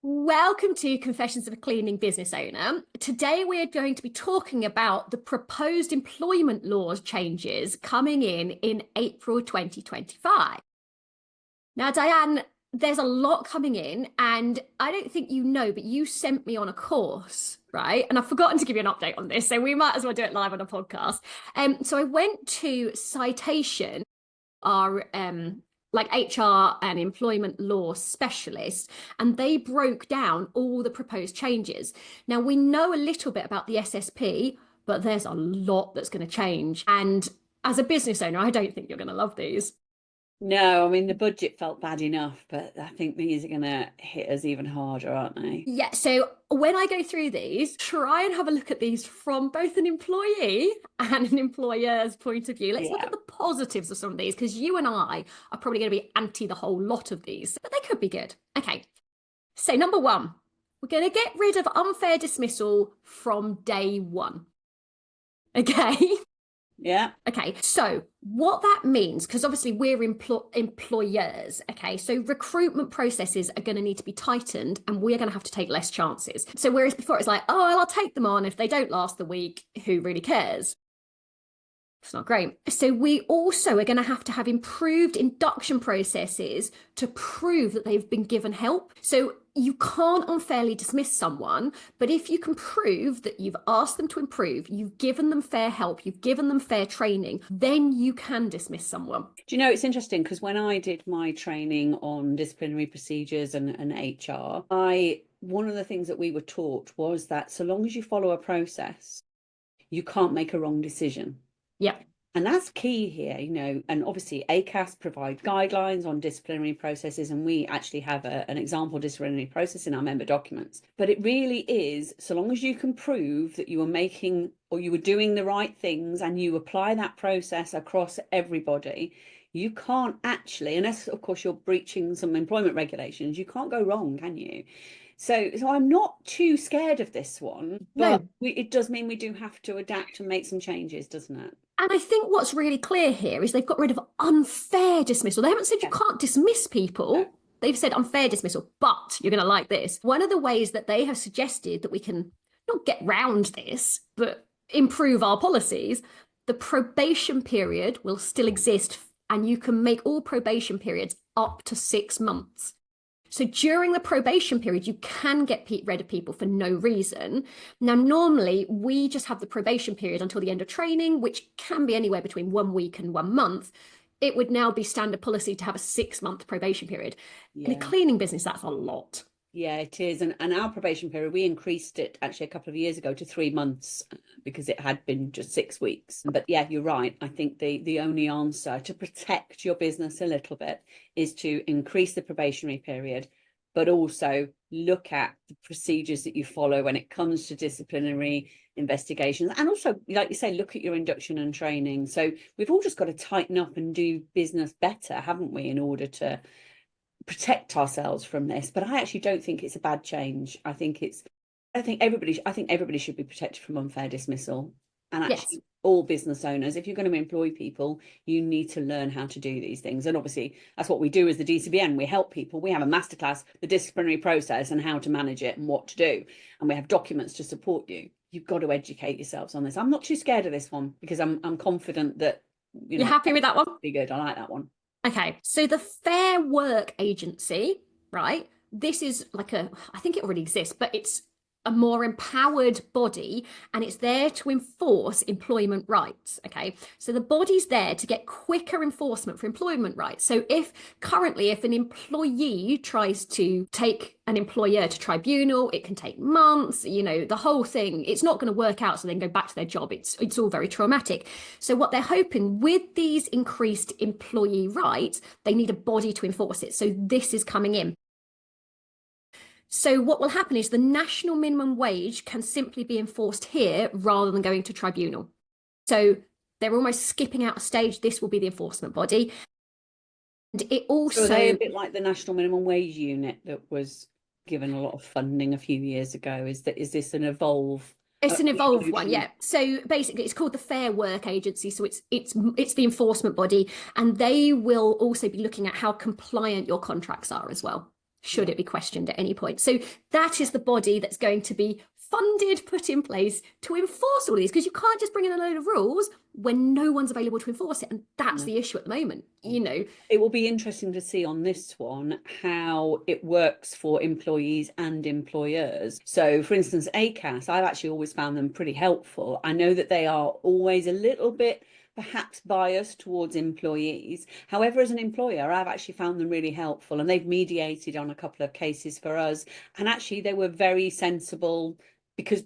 Welcome to Confessions of a Cleaning Business Owner. Today we are going to be talking about the proposed employment laws changes coming in April 2025. Now, Diane, there's a lot coming in, and I don't think you know, but you sent me on a course, right? And I've forgotten to give you an update on this, so we might as well do it live on a podcast. So I went to Citation, our HR and employment law specialist, and they broke down all the proposed changes. Now, we know a little bit about the SSP, but there's a lot that's going to change. And as a business owner, I don't think you're going to love these. No, I mean, the budget felt bad enough, but I think these are going to hit us even harder, aren't they? Yeah, so when I go through these, try and have a look at these from both an employee and an employer's point of view. Let's look at the positives of some of these, because you and I are probably going to be anti the whole lot of these, but they could be good. Okay, so number one, we're going to get rid of unfair dismissal from day one. Okay. Yeah. Okay, so what that means, because obviously we're employers, okay, so recruitment processes are going to need to be tightened and we're going to have to take less chances. So whereas before it's like, oh, well, I'll take them on. If they don't last the week, who really cares? It's not great. So we also are going to have improved induction processes to prove that they've been given help. So you can't unfairly dismiss someone, but if you can prove that you've asked them to improve, you've given them fair help, you've given them fair training, then you can dismiss someone. Do you know, it's interesting because when I did my training on disciplinary procedures and HR, one of the things that we were taught was that so long as you follow a process, you can't make a wrong decision. Yeah. And that's key here, and obviously ACAS provide guidelines on disciplinary processes, and we actually have an example disciplinary process in our member documents. But it really is, so long as you can prove that you were making or you were doing the right things and you apply that process across everybody, you can't actually, unless of course you're breaching some employment regulations, you can't go wrong, can you? So I'm not too scared of this one, but it does mean we do have to adapt and make some changes, doesn't it? And I think what's really clear here is they've got rid of unfair dismissal. They haven't said you can't dismiss people. They've said unfair dismissal, but you're going to like this. One of the ways that they have suggested that we can not get round this, but improve our policies, the probation period will still exist, and you can make all probation periods up to 6 months. So during the probation period, you can get rid of people for no reason. Now, normally we just have the probation period until the end of training, which can be anywhere between 1 week and 1 month. It would now be standard policy to have a 6-month probation period. In a cleaning business, that's a lot. Yeah, it is. And our probation period, we increased it actually a couple of years ago to 3 months because it had been just 6 weeks. But yeah, you're right. I think the only answer to protect your business a little bit is to increase the probationary period, but also look at the procedures that you follow when it comes to disciplinary investigations. And also, like you say, look at your induction and training. So we've all just got to tighten up and do business better, haven't we, in order to protect ourselves from this. But I actually don't think it's a bad change. I think everybody should be protected from unfair dismissal. And actually, all business owners, if you're going to employ people, you need to learn how to do these things. And obviously, that's what we do as the DCBN. We help people. We have a masterclass, the disciplinary process and how to manage it and what to do. And we have documents to support you. You've got to educate yourselves on this. I'm not too scared of this one because I'm confident that you're happy with that one. Be good. I like that one. Okay, so the Fair Work Agency, right? This is I think it already exists, but it's a more empowered body, and it's there to enforce employment rights. Okay, so the body's there to get quicker enforcement for employment rights. So if an employee tries to take an employer to tribunal, it can take months, the whole thing, it's not going to work out, so they can go back to their job. It's all very traumatic. So what they're hoping with these increased employee rights, they need a body to enforce it. So this is coming in. So what will happen is the national minimum wage can simply be enforced here rather than going to tribunal. So they're almost skipping out a stage. This will be the enforcement body. And it also... So they're a bit like the national minimum wage unit that was given a lot of funding a few years ago. Is this an evolve? It's an evolved one, yeah. So basically it's called the Fair Work Agency. So it's the enforcement body, and they will also be looking at how compliant your contracts are as well. should it be questioned at any point. So that is the body that's going to be funded, put in place to enforce all these, because you can't just bring in a load of rules when no one's available to enforce it. And that's the issue at the moment. It will be interesting to see on this one how it works for employees and employers. So for instance, ACAS, I've actually always found them pretty helpful. I know that they are always a little bit perhaps biased towards employees. However, as an employer, I've actually found them really helpful, and they've mediated on a couple of cases for us. And actually they were very sensible, because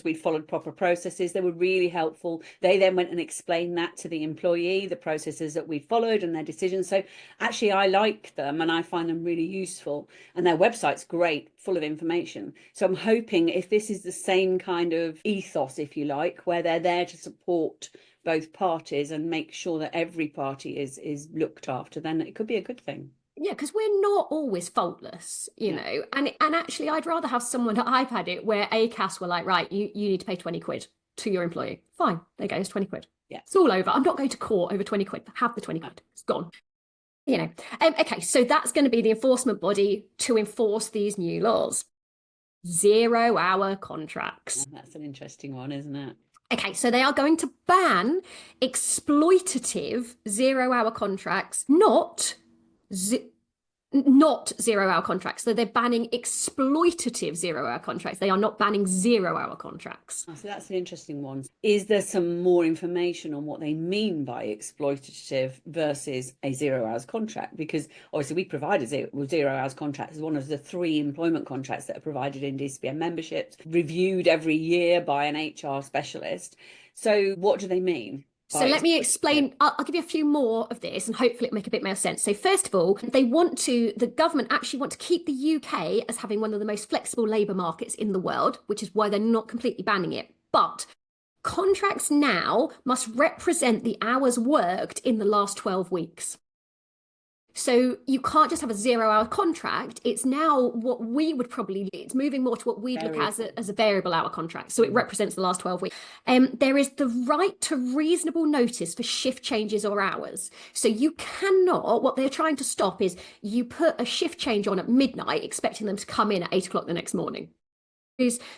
we'd followed proper processes. They were really helpful. They then went and explained that to the employee, the processes that we followed and their decisions. So actually I like them and I find them really useful, and their website's great, full of information. So I'm hoping if this is the same kind of ethos, if you like, where they're there to support both parties and make sure that every party is looked after, then it could be a good thing. Yeah, because we're not always faultless, you know, and actually I'd rather have someone, I've had it where ACAS were like, right, you need to pay 20 quid to your employee. Fine, there goes 20 quid. Yeah. It's all over. I'm not going to court over 20 quid. Have the 20 quid. It's gone. Okay, so that's going to be the enforcement body to enforce these new laws. 0-hour contracts. That's an interesting one, isn't it? Okay, so they are going to ban exploitative 0-hour contracts, not 0-hour contracts. So they're banning exploitative 0-hour contracts. They are not banning 0-hour contracts. So that's an interesting one. Is there some more information on what they mean by exploitative versus a 0 hours contract? Because obviously we provide a 0 hours contract as one of the 3 employment contracts that are provided in DCBN memberships, reviewed every year by an HR specialist. So what do they mean? So let me explain. I'll give you a few more of this and hopefully it'll make a bit more sense. So first of all, the government actually want to keep the UK as having one of the most flexible labour markets in the world, which is why they're not completely banning it. But contracts now must represent the hours worked in the last 12 weeks. So you can't just have a 0-hour contract. It's now it's moving more to what we'd look at as a variable hour contract. So it represents the last 12 weeks. There is the right to reasonable notice for shift changes or hours. So you cannot, what they're trying to stop is you put a shift change on at midnight, expecting them to come in at 8 o'clock the next morning.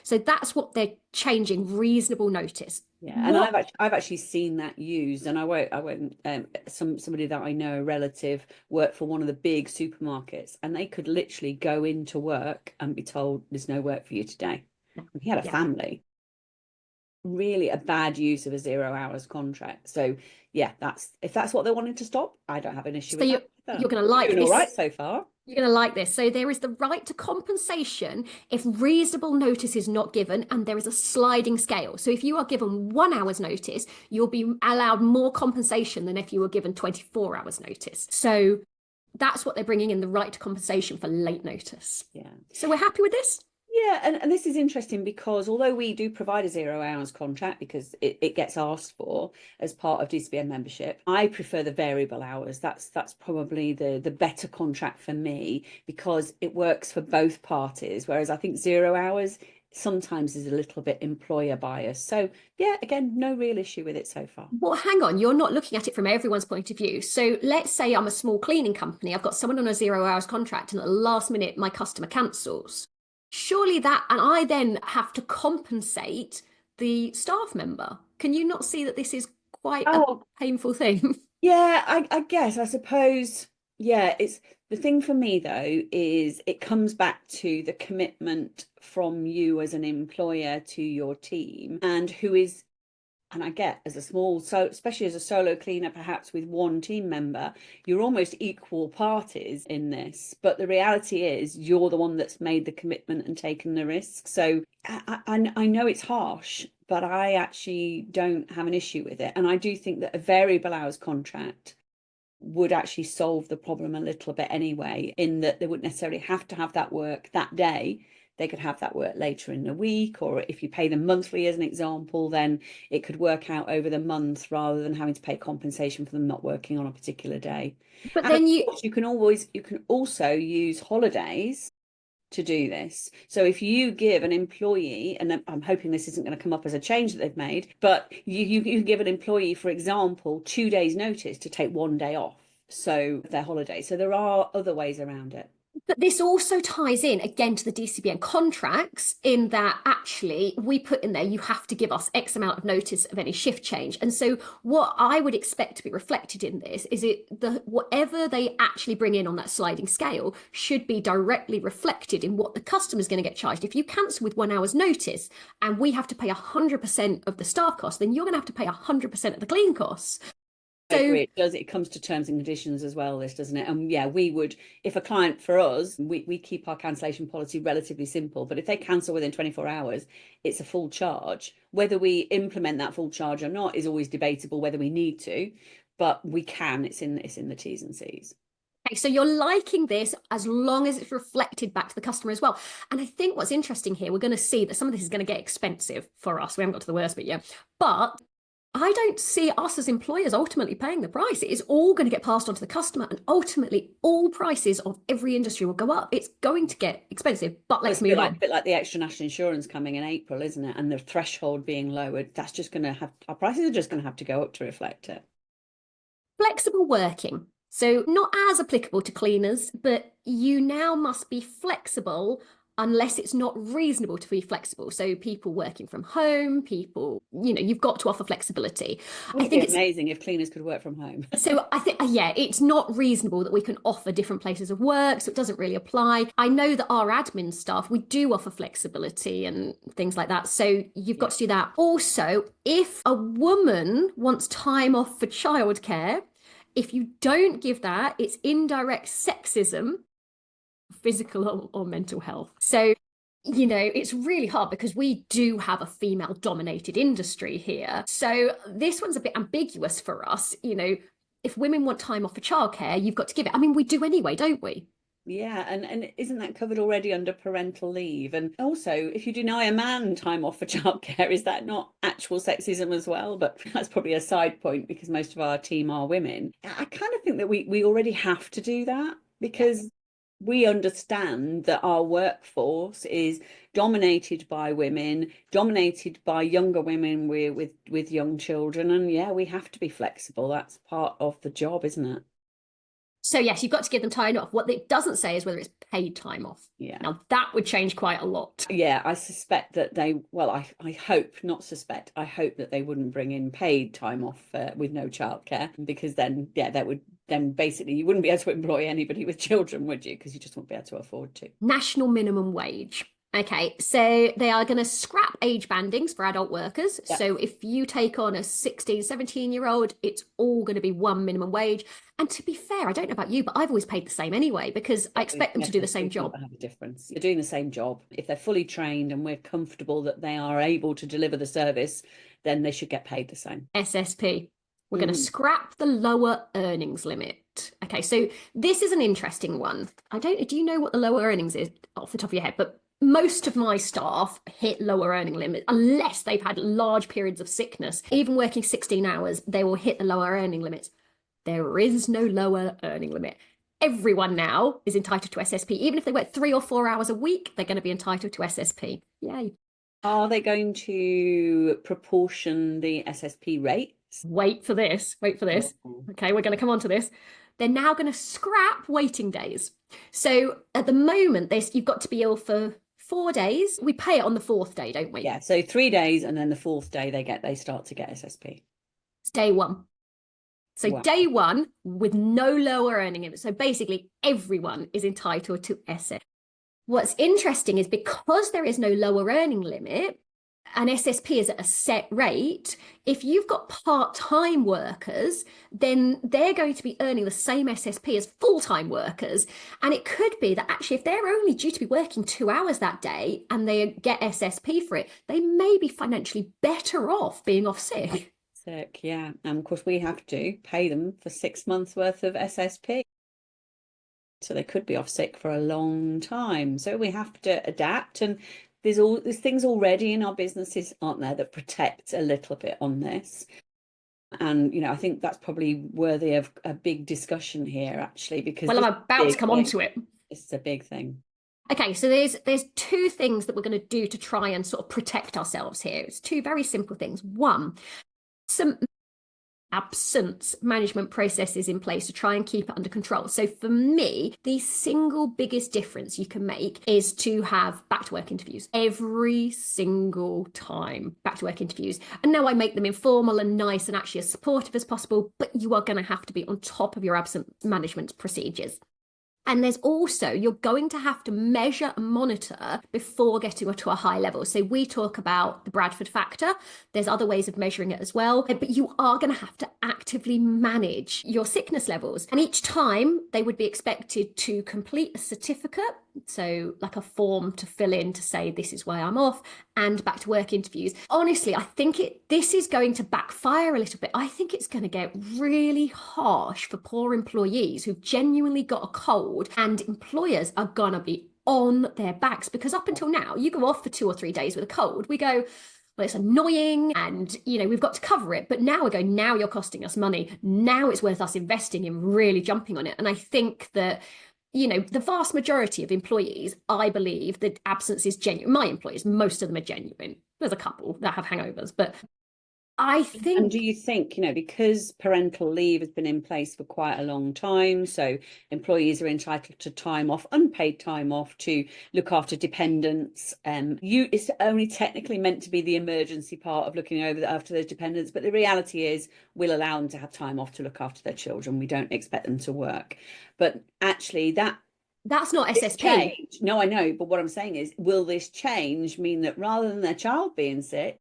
So that's what they're changing, reasonable notice. Yeah, and I've actually seen that used, and I won't. Somebody that I know, a relative, worked for one of the big supermarkets, and they could literally go into work and be told there's no work for you today. He had a family. Really a bad use of a 0 hours contract. So yeah, if that's what they wanted to stop, I don't have an issue with that. You're going to like this. All right so far. You're going to like this. So there is the right to compensation if reasonable notice is not given, and there is a sliding scale. So if you are given 1 hour's notice, you'll be allowed more compensation than if you were given 24 hours notice. So that's what they're bringing in, the right to compensation for late notice. Yeah. So we're happy with this? Yeah, and this is interesting because although we do provide a 0 hours contract because it gets asked for as part of DCBN membership, I prefer the variable hours. That's probably the better contract for me because it works for both parties, whereas I think 0 hours sometimes is a little bit employer bias. So yeah, again, no real issue with it so far. Well, hang on, you're not looking at it from everyone's point of view. So let's say I'm a small cleaning company. I've got someone on a 0 hours contract and at the last minute my customer cancels. Surely that, and I then have to compensate the staff member. Can you not see that this is quite a painful thing? Yeah, I guess, I suppose, yeah, it's the thing for me though, is it comes back to the commitment from you as an employer to your team and I get as especially as a solo cleaner, perhaps with one team member, you're almost equal parties in this. But the reality is you're the one that's made the commitment and taken the risk. So I know it's harsh, but I actually don't have an issue with it. And I do think that a variable hours contract would actually solve the problem a little bit anyway, in that they wouldn't necessarily have to have that work that day. They could have that work later in the week, or if you pay them monthly as an example, then it could work out over the month rather than having to pay compensation for them not working on a particular day. But then you can also use holidays to do this. So if you give an employee, and I'm hoping this isn't going to come up as a change that they've made, but you give an employee, for example, 2 days notice to take 1 day off, so their holiday. So there are other ways around it. But this also ties in again to the DCBN contracts in that actually we put in there, you have to give us X amount of notice of any shift change. And so what I would expect to be reflected in this is whatever they actually bring in on that sliding scale should be directly reflected in what the customer is going to get charged. If you cancel with 1 hour's notice and we have to pay 100% of the staff costs, then you're going to have to pay 100% of the clean costs. I agree. It comes to terms and conditions as well, this, doesn't it? And yeah, we would, if a client for us, we keep our cancellation policy relatively simple, but if they cancel within 24 hours, it's a full charge. Whether we implement that full charge or not is always debatable, whether we need to, but we can. It's in the T's and C's. Okay, so you're liking this as long as it's reflected back to the customer as well. And I think what's interesting here, we're going to see that some of this is going to get expensive for us. We haven't got to the worst bit yet, but I don't see us as employers ultimately paying the price. It is all going to get passed on to the customer, and ultimately all prices of every industry will go up. It's going to get expensive, but let's move on. A bit like the extra national insurance coming in April, isn't it? And the threshold being lowered, that's just going to have, our prices are just going to have to go up to reflect it. Flexible working. So not as applicable to cleaners, but you now must be flexible unless it's not reasonable to be flexible. So people working from home, people, you've got to offer flexibility. I think it's amazing if cleaners could work from home. So I think, yeah, it's not reasonable that we can offer different places of work. So it doesn't really apply. I know that our admin staff, we do offer flexibility and things like that. So you've got to do that. Also, if a woman wants time off for childcare, if you don't give that, it's indirect sexism, physical or mental health. So, it's really hard because we do have a female dominated industry here. So this one's a bit ambiguous for us. If women want time off for childcare, you've got to give it. I mean, we do anyway, don't we? Yeah, and isn't that covered already under parental leave? And also, if you deny a man time off for childcare, is that not actual sexism as well? But that's probably a side point because most of our team are women. I kind of think that we already have to do that because we understand that our workforce is dominated by women, dominated by younger women with young children. And yeah, we have to be flexible. That's part of the job, isn't it? So yes, you've got to give them time off. What it doesn't say is whether it's paid time off. Yeah. Now that would change quite a lot. Yeah, I suspect that I hope, not suspect, I hope that they wouldn't bring in paid time off with no childcare, because then, yeah, then basically you wouldn't be able to employ anybody with children, would you? Because you just wouldn't be able to afford to. National minimum wage. Okay, so they are going to scrap age bandings for adult workers. Yep. So if you take on a 16, 17-year-old, it's all going to be one minimum wage. And to be fair, I don't know about you, but I've always paid the same anyway, because I expect them to do the same job. Have a difference. They're doing the same job. If they're fully trained and we're comfortable that they are able to deliver the service, then they should get paid the same. SSP. We're going to scrap the lower earnings limit. Okay, so this is an interesting one. Do you know what the lower earnings is off the top of your head? But most of my staff hit lower earning limit unless they've had large periods of sickness. Even working 16 hours, they will hit the lower earning limits. There is no lower earning limit. Everyone now is entitled to SSP. Even if they work 3 or 4 hours a week, they're going to be entitled to SSP. Yay. Are they going to proportion the SSP rates? Wait for this. Okay, we're going to come on to this. They're now going to scrap waiting days. So at the moment, you've got to be ill for 4 days. We pay it on the 4th day, don't we? Yeah, so 3 days, and then the 4th day they start to get SSP. It's day 1. So wow. Day 1 with no lower earning limit. So basically everyone is entitled to SSP. What's interesting is because there is no lower earning limit and SSP is at a set rate, if you've got part-time workers, then they're going to be earning the same SSP as full-time workers. And it could be that actually if they're only due to be working 2 hours that day and they get SSP for it, they may be financially better off being off sick. Yeah. And of course we have to pay them for 6 months worth of SSP. So they could be off sick for a long time. So we have to adapt, and there's things already in our businesses, aren't there, that protect a little bit on this. And, I think that's probably worthy of a big discussion here, actually, because I'm about to come on to it. This is a big thing. Okay, so there's 2 things that we're going to do to try and sort of protect ourselves here. It's 2 very simple things. One, some absence management processes in place to try and keep it under control. So for me, the single biggest difference you can make is to have back to work interviews every single time. Back to work interviews. And now I make them informal and nice and actually as supportive as possible, but you are going to have to be on top of your absence management procedures. And there's also, you're going to have to measure and monitor before getting to a high level. So we talk about the Bradford factor. There's other ways of measuring it as well. But you are going to have to actively manage your sickness levels. And each time they would be expected to complete a certificate. So like a form to fill in to say, this is why I'm off, and back to work interviews. Honestly, I think this is going to backfire a little bit. I think it's going to get really harsh for poor employees who've genuinely got a cold, and employers are going to be on their backs, because up until now, you go off for 2 or 3 days with a cold. We go, well, it's annoying and, we've got to cover it. But now we're going, now you're costing us money. Now it's worth us investing in really jumping on it. And I think that the vast majority of employees, I believe that absence is genuine. My employees, most of them are genuine. There's a couple that have hangovers, but I think... And do you think, because parental leave has been in place for quite a long time, so employees are entitled to time off, unpaid time off to look after dependents. It's only technically meant to be the emergency part of looking after those dependents, but the reality is we'll allow them to have time off to look after their children. We don't expect them to work. But actually that's not SSP. Change. No, I know. But what I'm saying is, will this change mean that rather than their child being sick,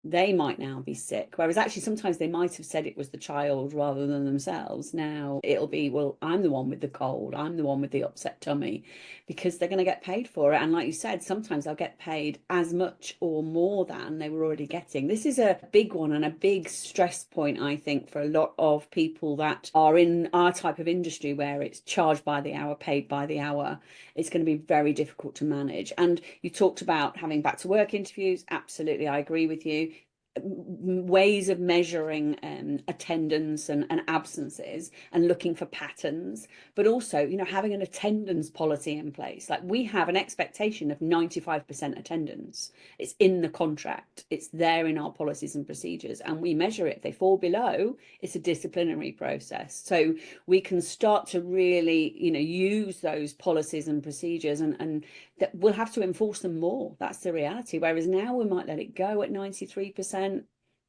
they might now be sick, whereas actually sometimes they might have said it was the child rather than themselves. Now it'll be, well, I'm the one with the cold, I'm the one with the upset tummy, because they're going to get paid for it. And like you said, sometimes they'll get paid as much or more than they were already getting. This is a big one and a big stress point, I think, for a lot of people that are in our type of industry where it's charged by the hour, paid by the hour. It's going to be very difficult to manage. And you talked about having back to work interviews. Absolutely, I agree with you. Ways of measuring attendance and absences and looking for patterns, but also having an attendance policy in place. Like, we have an expectation of 95% attendance. It's in the contract, it's there in our policies and procedures, and we measure it. If they fall below, it's a disciplinary process. So we can start to really use those policies and procedures, and that we'll have to enforce them more. That's the reality. Whereas now we might let it go at 93%.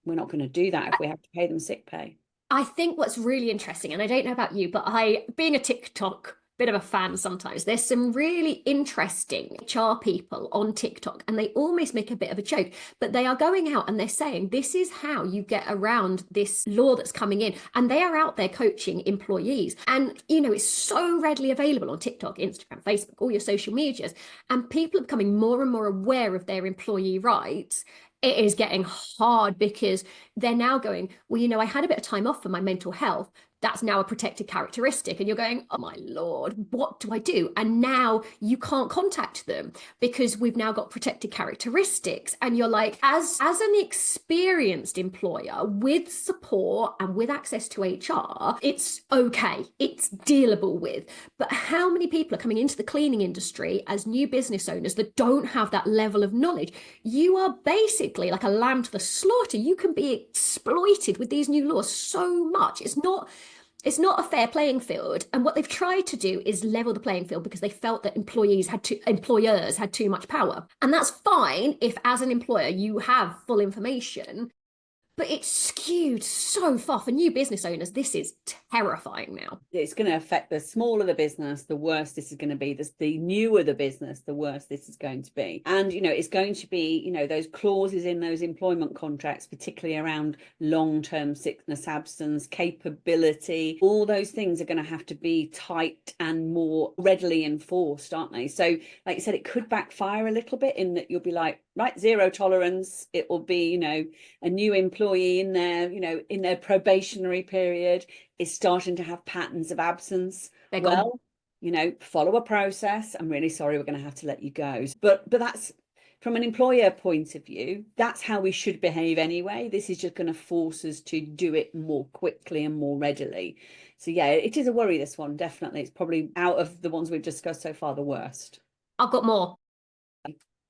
We're not going to do that if we have to pay them sick pay. I think what's really interesting, and I don't know about you, but being a TikTok bit of a fan sometimes, there's some really interesting HR people on TikTok, and they almost make a bit of a joke, but they are going out and they're saying, this is how you get around this law that's coming in. And they are out there coaching employees. And, it's so readily available on TikTok, Instagram, Facebook, all your social medias. And people are becoming more and more aware of their employee rights. It is getting hard because they're now going, well, I had a bit of time off for my mental health. That's now a protected characteristic. And you're going, oh my Lord, what do I do? And now you can't contact them because we've now got protected characteristics. And you're like, as an experienced employer with support and with access to HR, it's okay. It's dealable with. But how many people are coming into the cleaning industry as new business owners that don't have that level of knowledge? You are basically like a lamb to the slaughter. You can be exploited with these new laws so much. It's not a fair playing field. And what they've tried to do is level the playing field because they felt that employers had too much power. And that's fine if, as an employer, you have full information. But it's skewed so far for new business owners. This is terrifying now. It's going to affect the smaller the business, the worse this is going to be. The newer the business, the worse this is going to be. And, it's going to be, those clauses in those employment contracts, particularly around long-term sickness absence, capability, all those things are going to have to be tight and more readily enforced, aren't they? So, like you said, it could backfire a little bit in that you'll be like, right, zero tolerance. It will be, a new employee in their probationary period is starting to have patterns of absence. Follow a process. I'm really sorry, we're going to have to let you go. But that's, from an employer point of view, that's how we should behave anyway. This is just going to force us to do it more quickly and more readily. So yeah, it is a worry, this one, definitely. It's probably, out of the ones we've discussed so far, the worst. I've got more.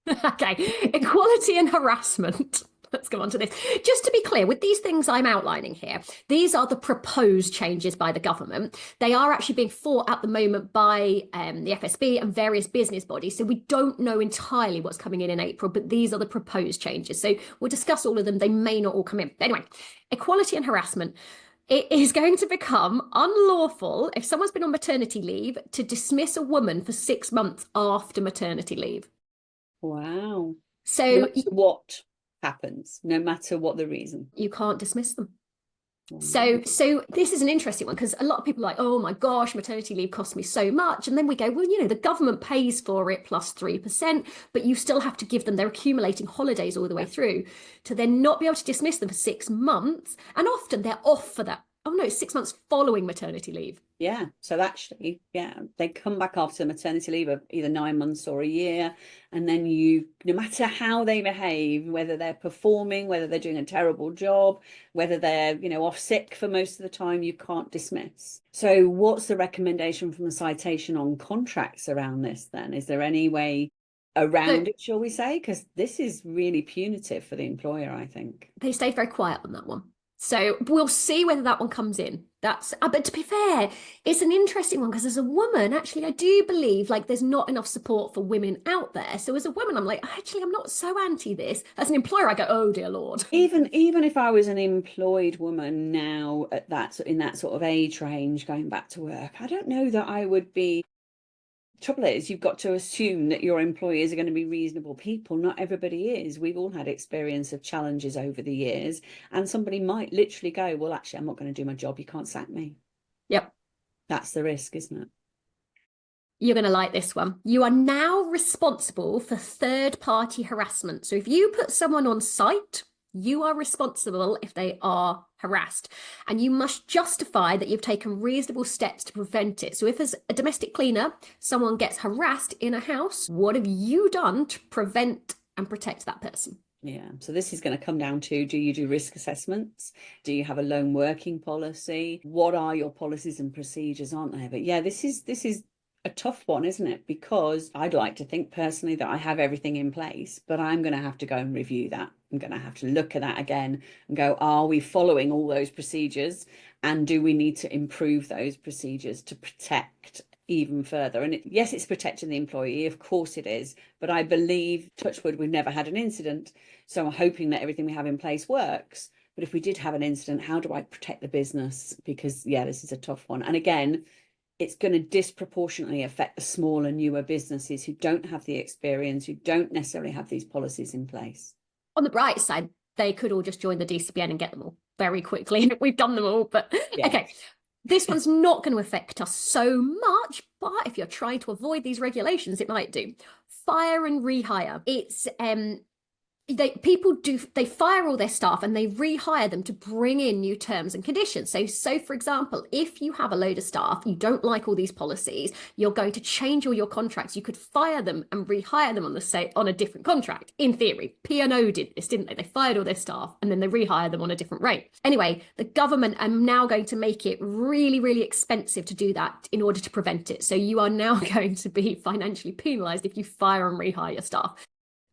Okay, equality and harassment. let's go on to this. Just to be clear, with these things I'm outlining here, these are the proposed changes by the government. They are actually being fought at the moment by the FSB and various business bodies. So we don't know entirely what's coming in April, but these are the proposed changes. So we'll discuss all of them. They may not all come in. Anyway, equality and harassment. It is going to become unlawful if someone's been on maternity leave to dismiss a woman for 6 months after maternity leave. Wow. So no matter what happens, no matter what the reason, you can't dismiss them. Wow. So this is an interesting one, because a lot of people are like, oh my gosh, maternity leave costs me so much. And then we go, well, the government pays for it plus 3%, but you still have to give them, they're accumulating holidays all the way through, to then not be able to dismiss them for 6 months. And often they're off for that. Oh no, 6 months following maternity leave. Yeah. So actually, they come back after maternity leave of either 9 months or a year. And then no matter how they behave, whether they're performing, whether they're doing a terrible job, whether they're, off sick for most of the time, you can't dismiss. So what's the recommendation from the citation on contracts around this then? Is there any way around it, shall we say? Because this is really punitive for the employer, I think. They stayed very quiet on that one. So we'll see whether that one comes in. But to be fair, it's an interesting one, because as a woman, actually, I do believe there's not enough support for women out there. So as a woman, I'm like, actually, I'm not so anti this. As an employer, I go, oh dear Lord. Even if I was an employed woman now in that sort of age range, going back to work, I don't know that I would be. Trouble is, you've got to assume that your employers are going to be reasonable people. Not everybody is. We've all had experience of challenges over the years, and somebody might literally go, well, actually, I'm not going to do my job. You can't sack me. Yep. That's the risk, isn't it? You're going to like this one. You are now responsible for third-party harassment. So if you put someone on site, you are responsible if they are harassed, and you must justify that you've taken reasonable steps to prevent it. So if as a domestic cleaner, someone gets harassed in a house, what have you done to prevent and protect that person? Yeah. So this is going to come down to, do you do risk assessments? Do you have a lone working policy? What are your policies and procedures, aren't there? But yeah, this is a tough one, isn't it? Because I'd like to think personally that I have everything in place, but I'm going to have to go and review that. I'm going to have to look at that again and go, are we following all those procedures? And do we need to improve those procedures to protect even further? And yes, it's protecting the employee, of course it is. But I believe, touch wood, we've never had an incident. So I'm hoping that everything we have in place works. But if we did have an incident, how do I protect the business? Because, this is a tough one. And again, it's going to disproportionately affect the smaller, newer businesses who don't have the experience, who don't necessarily have these policies in place. On the bright side, they could all just join the DCBN and get them all very quickly. We've done them all, but okay. This one's not going to affect us so much, but if you're trying to avoid these regulations, it might do. Fire and rehire. It's they fire all their staff and they rehire them to bring in new terms and conditions. So for example, if you have a load of staff, you don't like all these policies, you're going to change all your contracts. You could fire them and rehire them on a different contract. In theory, P&O did this, didn't they? They fired all their staff and then they rehired them on a different rate. Anyway, the government are now going to make it really, really expensive to do that in order to prevent it. So you are now going to be financially penalised if you fire and rehire your staff.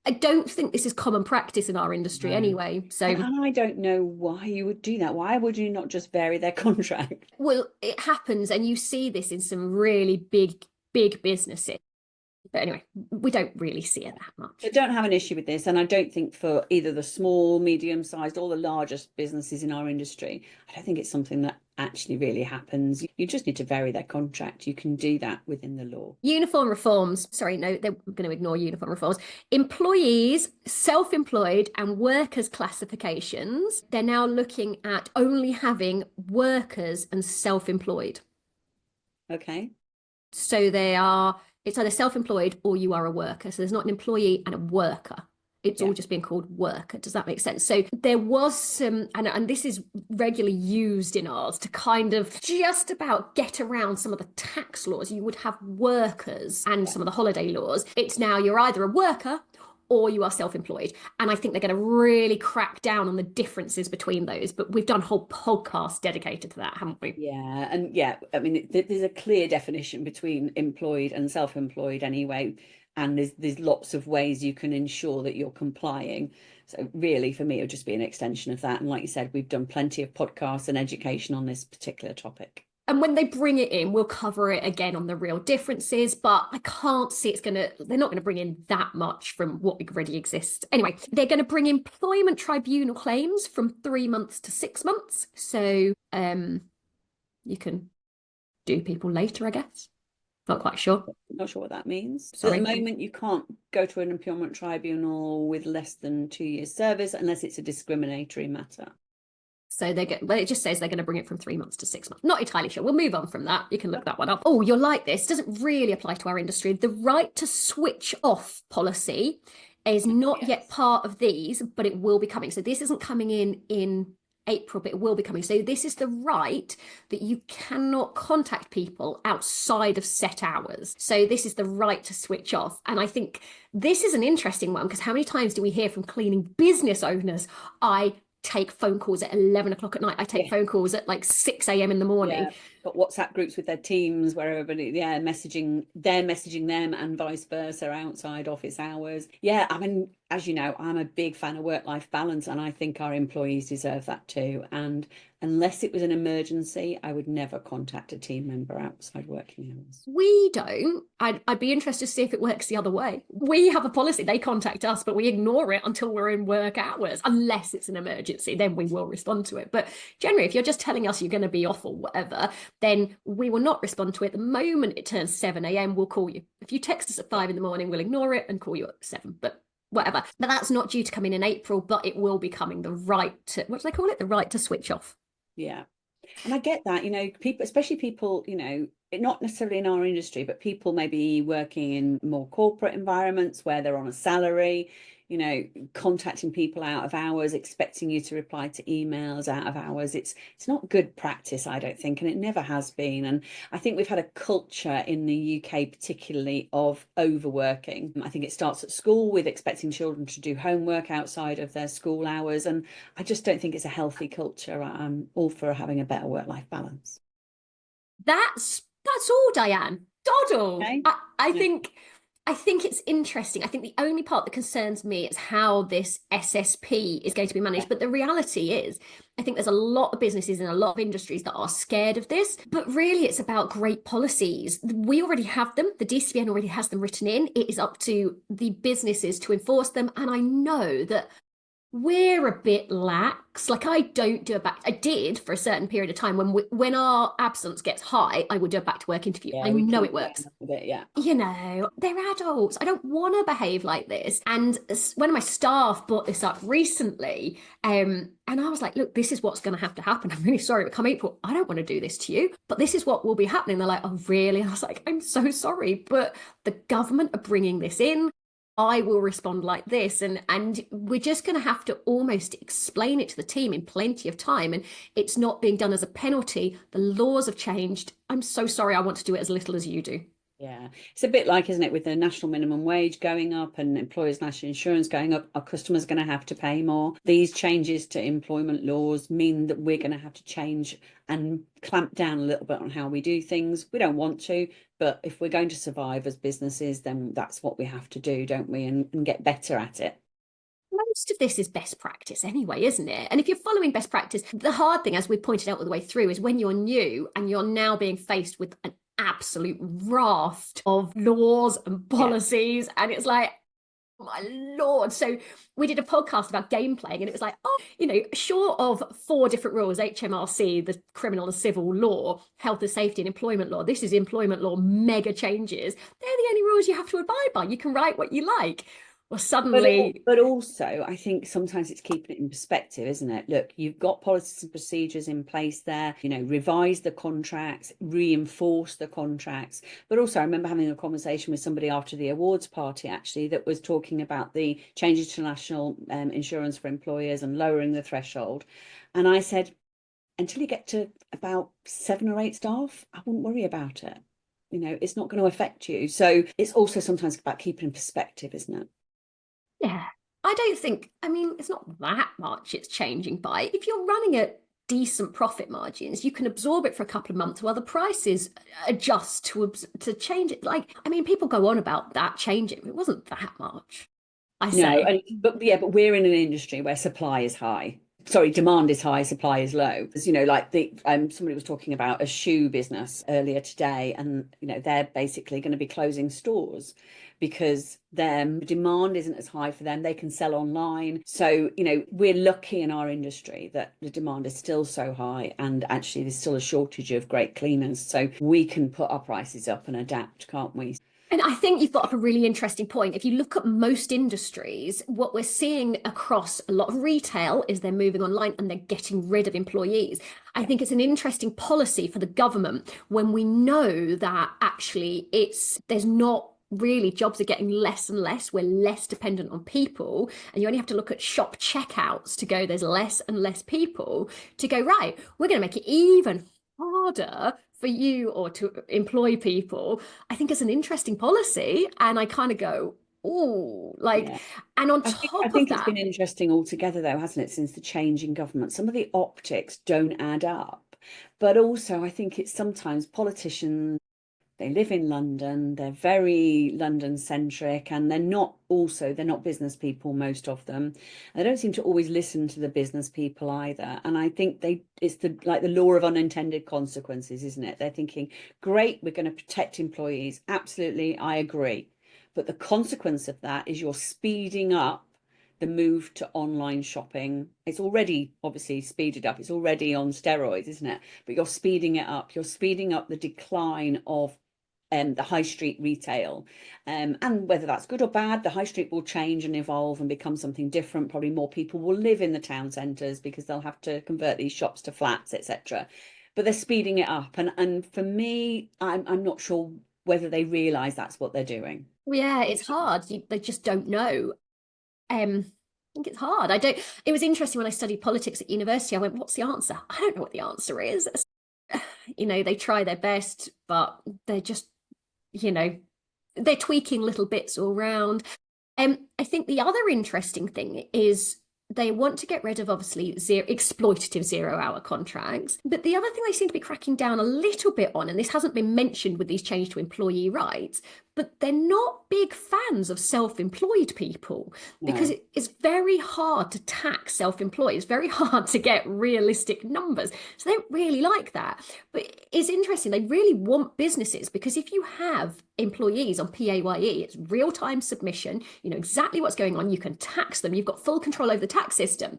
I don't think this is common practice in our industry anyway. So, and I don't know why you would do that. Why would you not just vary their contract? Well, it happens, and you see this in some really big businesses. But anyway, we don't really see it that much. I don't have an issue with this, and I don't think for either the small, medium-sized, or the largest businesses in our industry, I don't think it's something that actually really happens. You just need to vary their contract. You can do that within the law. Uniform reforms. Sorry, no, they're going to ignore uniform reforms. Employees, self-employed, and workers classifications. They're now looking at only having workers and self-employed. Okay. So it's either self-employed or you are a worker. So there's not an employee and a worker. It's all just being called worker. Does that make sense? So there was some, and this is regularly used in ours to kind of just about get around some of the tax laws. You would have workers and some of the holiday laws. It's now you're either a worker or you are self-employed. And I think they're going to really crack down on the differences between those. But we've done whole podcasts dedicated to that, haven't we? Yeah. And I mean, there's a clear definition between employed and self-employed anyway. and there's lots of ways you can ensure that you're complying. So really, for me, it would just be an extension of that. And like you said, we've done plenty of podcasts and education on this particular topic. And when they bring it in, we'll cover it again on the real differences, but I can't see they're not going to bring in that much from what already exists. Anyway, they're going to bring employment tribunal claims from 3 months to 6 months. So you can do people later, I guess. Not quite sure. Not sure what that means. Sorry. So at the moment, you can't go to an employment tribunal with less than 2 years service unless it's a discriminatory matter. So it just says they're going to bring it from 3 months to 6 months. Not entirely sure. We'll move on from that. You can look that one up. Oh, you'll like this. Doesn't really apply to our industry. The right to switch off policy is not yet part of these, but it will be coming. So this isn't coming in April, but it will be coming. So this is the right that you cannot contact people outside of set hours. So this is the right to switch off. And I think this is an interesting one, because how many times do we hear from cleaning business owners, I take phone calls at 11 o'clock at night. I take phone calls at like 6 a.m. in the morning. Yeah. Got WhatsApp groups with their teams where everybody, they're messaging them and vice versa outside office hours. Yeah, I mean, as you know, I'm a big fan of work-life balance, and I think our employees deserve that too. And unless it was an emergency, I would never contact a team member outside working hours. We don't. I'd be interested to see if it works the other way. We have a policy. They contact us, but we ignore it until we're in work hours, unless it's an emergency. Then we will respond to it. But generally, if you're just telling us you're going to be off or whatever, then we will not respond to it. The moment it turns 7 a.m., we'll call you. If you text us at 5 in the morning, we'll ignore it and call you at 7. But whatever. But that's not due to come in April, but it will be coming. The right to, what do they call it? The right to switch off. Yeah. And I get that, people, especially people, not necessarily in our industry, but people maybe working in more corporate environments where they're on a salary, contacting people out of hours, expecting you to reply to emails out of hours. It's not good practice, I don't think, and it never has been. And I think we've had a culture in the UK, particularly, of overworking. I think it starts at school with expecting children to do homework outside of their school hours. And I just don't think it's a healthy culture. I'm all for having a better work-life balance. That's all, Diane. Doddle. Okay. I think it's interesting. I think the only part that concerns me is how this SSP is going to be managed. But the reality is, I think there's a lot of businesses and a lot of industries that are scared of this. But really, it's about great policies. We already have them. The DCBN already has them written in. It is up to the businesses to enforce them. And I know that we're a bit lax. Like, I don't do I did for a certain period of time when our absence gets high, I would do a back to work interview. I know it works. Yeah. They're adults. I don't want to behave like this. And one of my staff brought this up recently. And I was like, look, this is what's going to have to happen. I'm really sorry, but come April, I don't want to do this to you, but this is what will be happening. They're like, oh, really? And I was like, I'm so sorry, but the government are bringing this in. I will respond like this. And we're just going to have to almost explain it to the team in plenty of time. And it's not being done as a penalty. The laws have changed. I'm so sorry. I want to do it as little as you do. Yeah, it's a bit like, isn't it, with the national minimum wage going up and employers' national insurance going up, our customers are going to have to pay more. These changes to employment laws mean that we're going to have to change and clamp down a little bit on how we do things. We don't want to, but if we're going to survive as businesses, then that's what we have to do, don't we? And get better at it. Most of this is best practice anyway, isn't it? And if you're following best practice, the hard thing, as we pointed out all the way through, is when you're new and you're now being faced with an absolute raft of laws and policies, and it's like, oh my Lord. So we did a podcast about game playing, and it was like, short of 4 different rules, HMRC, the criminal and civil law, health and safety and employment law, this is employment law mega changes. They're the only rules you have to abide by. You can write what you like. Well, suddenly... But also, I think sometimes it's keeping it in perspective, isn't it? Look, you've got policies and procedures in place there, revise the contracts, reinforce the contracts. But also, I remember having a conversation with somebody after the awards party, actually, that was talking about the changes to national insurance for employers and lowering the threshold. And I said, until you get to about 7 or 8 staff, I wouldn't worry about it. It's not going to affect you. So it's also sometimes about keeping in perspective, isn't it? Yeah, I don't think, it's not that much it's changing by. If you're running at decent profit margins, you can absorb it for a couple of months while the prices adjust to change it. Like, I mean, people go on about that changing. It wasn't that much, I say. But we're in an industry where supply is high. Sorry, demand is high, supply is low. As you know, like somebody was talking about a shoe business earlier today, and they're basically going to be closing stores because their demand isn't as high for them. They can sell online. So, we're lucky in our industry that the demand is still so high, and actually there's still a shortage of great cleaners. So we can put our prices up and adapt, can't we? And I think you've got up a really interesting point. If you look at most industries, what we're seeing across a lot of retail is they're moving online and they're getting rid of employees. I think it's an interesting policy for the government when we know that actually there's not really, jobs are getting less and less. We're less dependent on people. And you only have to look at shop checkouts to go, there's less and less people to go, right, we're going to make it even harder for you or to employ people. I think it's an interesting policy, and I kind of go, oh, like, yeah. And on top I think it's been interesting altogether, though, hasn't it, since the change in government? Some of the optics don't add up, but also I think it's sometimes politicians, they live in London, they're very London centric, and they're not business people, most of them. And they don't seem to always listen to the business people either. And I think it's the law of unintended consequences, isn't it? They're thinking, great, we're going to protect employees. Absolutely, I agree. But the consequence of that is you're speeding up the move to online shopping. It's already obviously speeded up. It's already on steroids, isn't it? But you're speeding it up. You're speeding up the decline of the high street retail, and whether that's good or bad, the high street will change and evolve and become something different. Probably more people will live in the town centres because they'll have to convert these shops to flats, etc. But they're speeding it up, and for me, I'm not sure whether they realise that's what they're doing. Yeah, it's hard. They just don't know. I think it's hard. It was interesting when I studied politics at university. I went, what's the answer? I don't know what the answer is. They try their best, but they're just, they're tweaking little bits all around. I think the other interesting thing is they want to get rid of, obviously, exploitative 0-hour contracts. But the other thing they seem to be cracking down a little bit on, and this hasn't been mentioned with these changes to employee rights, but they're not big fans of self-employed people, because it's very hard to tax self-employed. It's very hard to get realistic numbers. So they don't really like that. But it's interesting. They really want businesses, because if you have employees on PAYE, it's real-time submission. You know exactly what's going on. You can tax them. You've got full control over the tax system.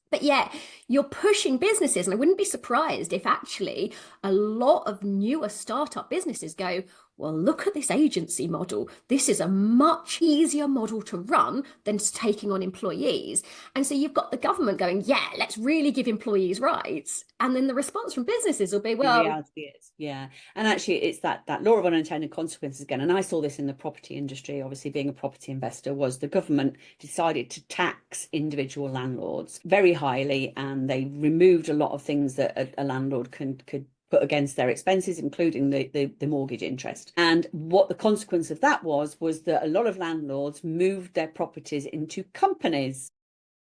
But yet you're pushing businesses, and I wouldn't be surprised if actually a lot of newer startup businesses go, well, look at this agency model. This is a much easier model to run than taking on employees. And so you've got the government going, yeah, let's really give employees rights. And then the response from businesses will be, well, the reality is, yeah. And actually it's that law of unintended consequences again. And I saw this in the property industry, obviously being a property investor, was the government decided to tax individual landlords very highly, and they removed a lot of things that a landlord could put against their expenses, including the mortgage interest. And what the consequence of that was that a lot of landlords moved their properties into companies,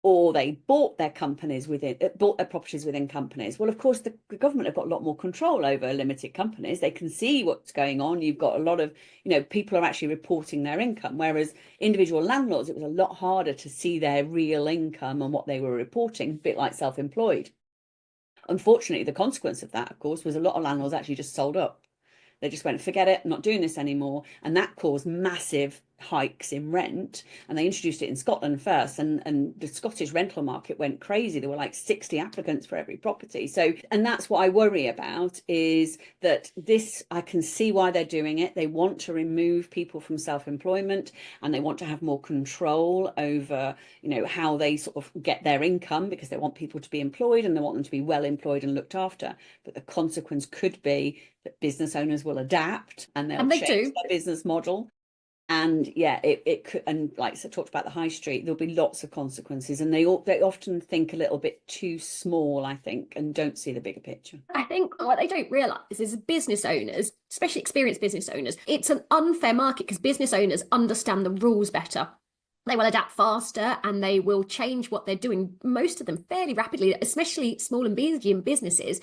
or they bought their properties within companies. Well, of course, the government have got a lot more control over limited companies. They can see what's going on. You've got a lot of, people are actually reporting their income, whereas individual landlords, it was a lot harder to see their real income and what they were reporting, a bit like self-employed. Unfortunately, the consequence of that, of course, was a lot of landlords actually just sold up. They just went, forget it, I'm not doing this anymore. And that caused massive hikes in rent. And they introduced it in Scotland first, and the Scottish rental market went crazy. There were like 60 applicants for every property. So, and that's what I worry about, is that this, I can see why they're doing it. They want to remove people from self-employment, and they want to have more control over, how they sort of get their income, because they want people to be employed and they want them to be well employed and looked after. But the consequence could be that business owners will adapt and they'll change their business model. And yeah, it could, and like I talked about the high street, there'll be lots of consequences, and they often think a little bit too small, I think, and don't see the bigger picture. I think what they don't realise is business owners, especially experienced business owners, it's an unfair market because business owners understand the rules better. They will adapt faster and they will change what they're doing, most of them fairly rapidly, especially small and medium businesses.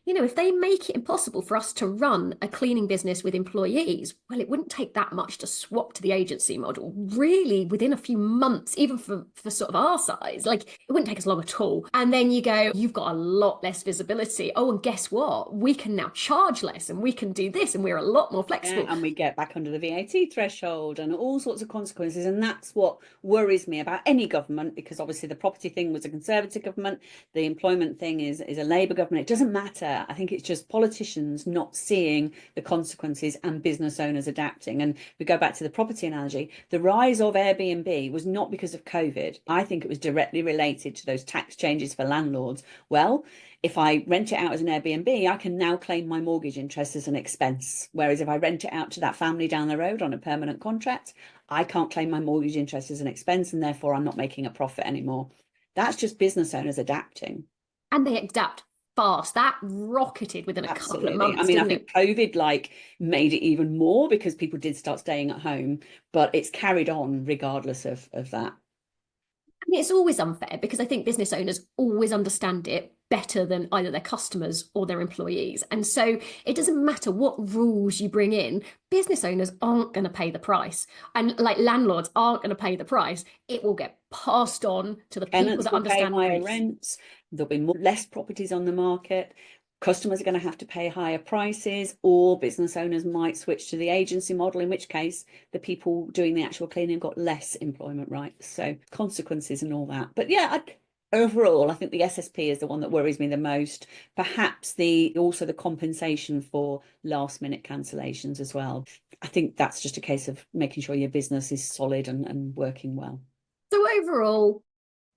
You know, if they make it impossible for us to run a cleaning business with employees, well, it wouldn't take that much to swap to the agency model. Really, within a few months, even for sort of our size, like it wouldn't take us long at all. And then you go, you've got a lot less visibility. Oh, and guess what? We can now charge less and we can do this and we're a lot more flexible. Yeah, and we get back under the VAT threshold and all sorts of consequences. And that's what worries me about any government, because obviously the property thing was a Conservative government. The employment thing is a Labour government. It doesn't matter. I think it's just politicians not seeing the consequences and business owners adapting. And we go back to the property analogy. The rise of Airbnb was not because of COVID. I think it was directly related to those tax changes for landlords. Well, if I rent it out as an Airbnb, I can now claim my mortgage interest as an expense. Whereas if I rent it out to that family down the road on a permanent contract, I can't claim my mortgage interest as an expense, and therefore I'm not making a profit anymore. That's just business owners adapting. And they adapt fast. That rocketed within a couple of months. I mean, I think COVID made it even more because people did start staying at home, but it's carried on regardless of that. I mean, it's always unfair because I think business owners always understand it better than either their customers or their employees. And so it doesn't matter what rules you bring in, business owners aren't going to pay the price. And like landlords aren't going to pay the price. It will get passed on to the people that understand higher rents. There'll be less properties on the market. Customers are going to have to pay higher prices, or business owners might switch to the agency model, in which case the people doing the actual cleaning got less employment rights. So consequences and all that. But yeah, overall, I think the SSP is the one that worries me the most. Perhaps also the compensation for last minute cancellations as well. I think that's just a case of making sure your business is solid and working well. So overall,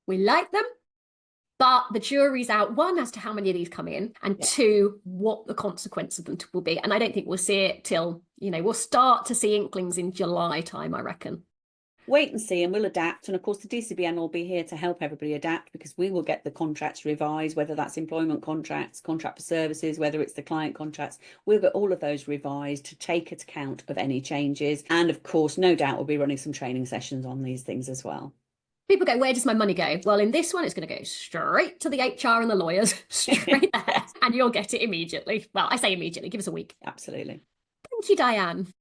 we like them. But the jury's out, one, as to how many of these come in, and two, what the consequence of them will be. And I don't think we'll see it till, we'll start to see inklings in July time, I reckon. Wait and see, and we'll adapt. And of course, the DCBN will be here to help everybody adapt, because we will get the contracts revised, whether that's employment contracts, contract for services, whether it's the client contracts. We'll get all of those revised to take account of any changes. And of course, no doubt we'll be running some training sessions on these things as well. People go, where does my money go? Well, in this one, it's going to go straight to the HR and the lawyers, straight there, and you'll get it immediately. Well, I say immediately, give us a week. Absolutely. Thank you, Diane.